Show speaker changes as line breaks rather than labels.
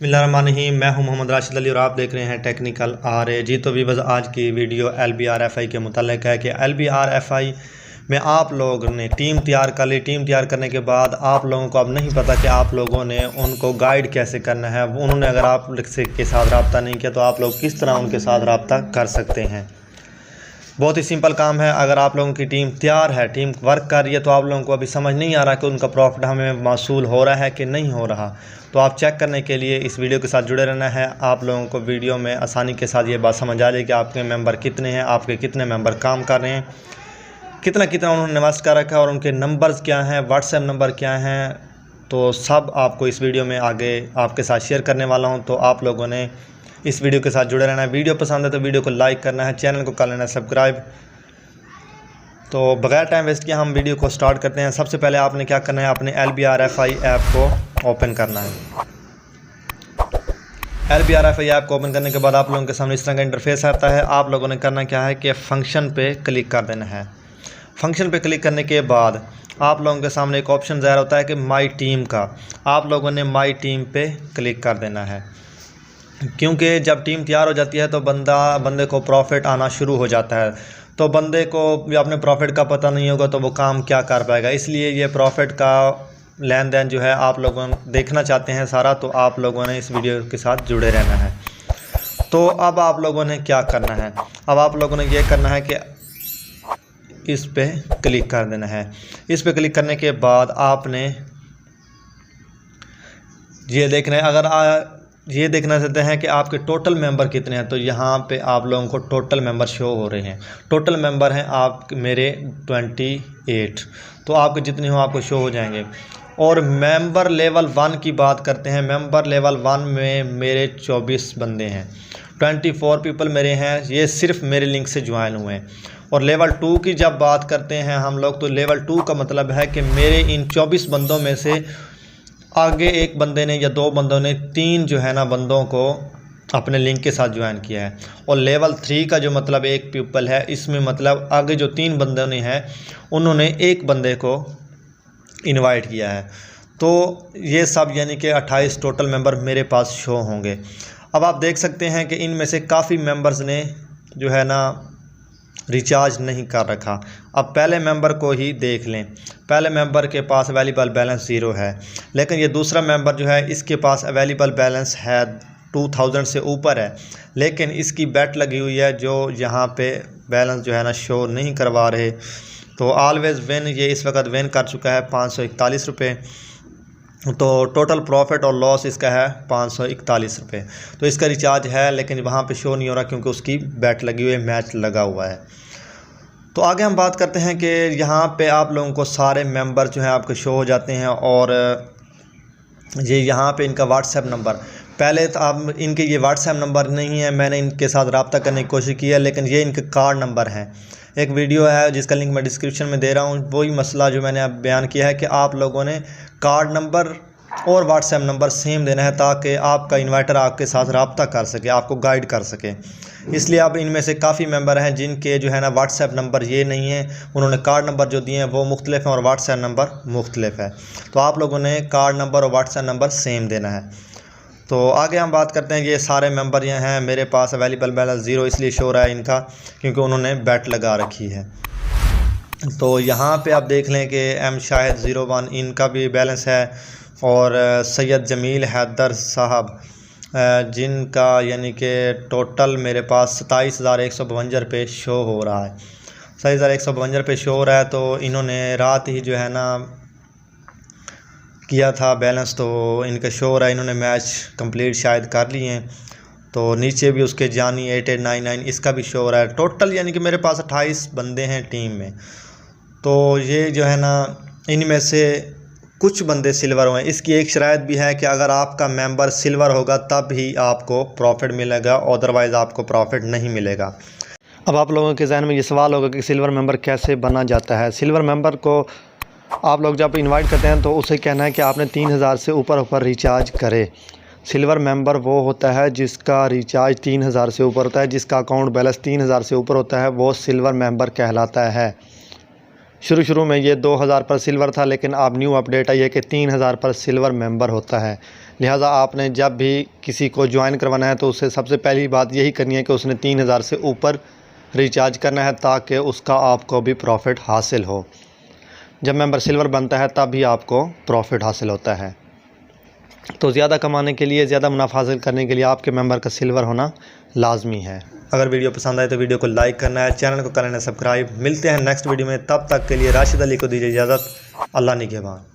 बिस्मिल्लाहिर्रहमानिर्रहीम। मैं हूं मोहम्मद राशिद अली और आप देख रहे हैं टेक्निकल RA। जी तो वीवर्स, आज की वीडियो LBRFI के मुताल्लिक़ है कि LBRFI में आप लोगों ने टीम तैयार कर ली। टीम तैयार करने के बाद आप लोगों को अब नहीं पता कि आप लोगों ने उनको गाइड कैसे करना है। उन्होंने अगर आप के साथ रब्ता नहीं किया तो आप लोग किस तरह उनके साथ रब्ता कर सकते हैं। बहुत ही सिंपल काम है। अगर आप लोगों की टीम तैयार है, टीम वर्क कर रही है, तो आप लोगों को अभी समझ नहीं आ रहा कि उनका प्रॉफिट हमें मौसूल हो रहा है कि नहीं हो रहा, तो आप चेक करने के लिए इस वीडियो के साथ जुड़े रहना है। आप लोगों को वीडियो में आसानी के साथ ये बात समझ आ जाए कि आपके मेंबर कितने हैं, आपके कितने मेंबर काम कर रहे हैं, कितना कितना उन्होंने इन्वेस्ट कर रखा है और उनके नंबर्स क्या हैं, व्हाट्सएप नंबर क्या हैं, तो सब आपको इस वीडियो में आगे आपके साथ शेयर करने वाला हूँ। तो आप लोगों ने इस वीडियो के साथ जुड़े रहना है। वीडियो पसंद है तो वीडियो को लाइक करना है, चैनल को कर लेना है सब्सक्राइब। तो बगैर टाइम वेस्ट किए हम वीडियो को स्टार्ट करते हैं। सबसे पहले आपने क्या करना है, अपने LBRFI ऐप को ओपन करना है। LBRFI ऐप को ओपन करने के बाद आप लोगों के सामने इस तरह का इंटरफेस आता है। आप लोगों ने करना क्या है कि फंक्शन पे क्लिक कर देना है। फंक्शन पे क्लिक करने के बाद आप लोगों के सामने एक ऑप्शन ज़ाहिर होता है कि माई टीम का। आप लोगों ने माई टीम पे क्लिक कर देना है, क्योंकि जब टीम तैयार हो जाती है तो बंदे को प्रॉफिट आना शुरू हो जाता है। तो बंदे को अपने प्रॉफिट का पता नहीं होगा तो वो काम क्या कर पाएगा। इसलिए ये प्रॉफिट का लेन देन जो है आप लोगों देखना चाहते हैं सारा, तो आप लोगों ने इस वीडियो के साथ जुड़े रहना है। तो अब आप लोगों ने क्या करना है, अब आप लोगों ने ये करना है कि इस पे क्लिक कर देना है। इस पे क्लिक करने के बाद आपने ये देखना है, अगर ये देखना चाहते हैं कि आपके टोटल मेंबर कितने हैं, तो यहाँ पे आप लोगों को टोटल मेंबर शो हो रहे हैं। टोटल मेंबर हैं आप मेरे 28, तो आपके जितने हो आपको शो हो जाएंगे। और मेंबर लेवल 1 की बात करते हैं। मेंबर लेवल 1 में मेरे 24 बंदे हैं, 24 पीपल मेरे हैं, ये सिर्फ मेरे लिंक से ज्वाइन हुए हैं। और लेवल 2 की जब बात करते हैं हम लोग, तो लेवल 2 का मतलब है कि मेरे इन 24 बंदों में से आगे एक बंदे ने या 2 बंदों ने 3 जो है ना बंदों को अपने लिंक के साथ ज्वाइन किया है। और लेवल 3 का जो मतलब एक पीपल है, इसमें मतलब आगे जो 3 बंदों ने हैं उन्होंने एक बंदे को इनवाइट किया है। तो ये सब यानी कि 28 टोटल मेंबर मेरे पास शो होंगे। अब आप देख सकते हैं कि इनमें से काफ़ी मेंबर्स ने जो है ना रिचार्ज नहीं कर रखा। अब पहले मेंबर को ही देख लें। पहले मेंबर के पास अवेलेबल बैलेंस 0 है, लेकिन ये दूसरा मेंबर जो है इसके पास अवेलेबल बैलेंस है 2000 से ऊपर है, लेकिन इसकी बेट लगी हुई है जो यहाँ पे बैलेंस जो है ना शो नहीं करवा रहे। तो ऑलवेज़ विन ये इस वक्त विन कर चुका है 541 रुपये। तो टोटल प्रॉफिट और लॉस इसका है 541 रुपये। तो इसका रिचार्ज है, लेकिन वहाँ पे शो नहीं हो रहा क्योंकि उसकी बैट लगी हुई है, मैच लगा हुआ है। तो आगे हम बात करते हैं कि यहाँ पे आप लोगों को सारे मेंबर जो हैं आपके शो हो जाते हैं। और ये यहाँ पे इनका व्हाट्सएप नंबर, पहले तो आप इनके ये व्हाट्सएप नंबर नहीं है, मैंने इनके साथ रब्ता करने की कोशिश की है, लेकिन ये इनके कार्ड नंबर हैं। एक वीडियो है जिसका लिंक मैं डिस्क्रिप्शन में दे रहा हूँ। वही मसला जो मैंने अब बयान किया है कि आप लोगों ने कार्ड नंबर और व्हाट्सएप नंबर सेम देना है, ताकि आपका इन्वर्टर आपके साथ रब्ता कर सके, आपको गाइड कर सके। इसलिए अब इनमें से काफ़ी मेंबर हैं जिनके जो है ना व्हाट्सएप नंबर ये नहीं है, उन्होंने कार्ड नंबर जो दिए हैं वो मुख्तलिफ हैं और व्हाट्सएप नंबर मुख्तलिफ है। तो आप लोगों ने कार्ड नंबर और व्हाट्सएप नंबर सेम देना है। तो आगे हम बात करते हैं। ये सारे मेंबर ये हैं, मेरे पास अवेलेबल बैलेंस 0 इसलिए शो रहा है इनका, क्योंकि उन्होंने बैट लगा रखी है। तो यहाँ पे आप देख लें कि M शाहिद 01 इनका भी बैलेंस है, और सैयद जमील हैदर साहब जिनका यानी कि टोटल मेरे पास 27,152 रुपये शो हो रहा है। 27,152 रुपये शो हो रहा है। तो इन्होंने रात ही जो है ना किया था बैलेंस, तो इनका शो हो रहा है, इन्होंने मैच कंप्लीट शायद कर लिए हैं। तो नीचे भी उसके जानी 8899 इसका भी शो हो रहा है। टोटल यानी कि मेरे पास 28 बंदे हैं टीम में। तो ये जो है ना इनमें से कुछ बंदे सिल्वर हुए हैं। इसकी एक शराइत भी है कि अगर आपका मेंबर सिल्वर होगा तब ही आपको प्रॉफिट मिलेगा, अदरवाइज़ आपको प्रॉफिट नहीं मिलेगा। अब आप लोगों के जहन में ये सवाल होगा कि सिल्वर मेंबर कैसे बना जाता है। सिल्वर मेंबर को आप लोग जब इनवाइट करते हैं तो उसे कहना है कि आपने 3000 से ऊपर रिचार्ज करे। सिल्वर मेंबर वो होता है जिसका रिचार्ज 3000 से ऊपर होता है, जिसका अकाउंट बैलेंस 3000 से ऊपर होता है, वो सिल्वर मेंबर कहलाता है।
शुरू में ये 2000 पर सिल्वर था, लेकिन अब न्यू अपडेट आई है कि 3000 पर सिल्वर मेंबर होता है। लिहाजा आपने जब भी किसी को ज्वाइन करवाना है तो उससे सबसे पहली बात यही करनी है कि उसने 3000 से ऊपर रिचार्ज करना है, ताकि उसका आपको भी प्रॉफिट हासिल हो। जब मेंबर सिल्वर बनता है तब भी आपको प्रॉफिट हासिल होता है। तो ज़्यादा कमाने के लिए, ज़्यादा मुनाफा हासिल करने के लिए आपके मेंबर का सिल्वर होना लाजमी है।
अगर वीडियो पसंद आए तो वीडियो को लाइक करना है, चैनल को कर लेना सब्सक्राइब। मिलते हैं नेक्स्ट वीडियो में, तब तक के लिए राशिद अली को दीजिए इजाज़त। अल्लाह निगहबान।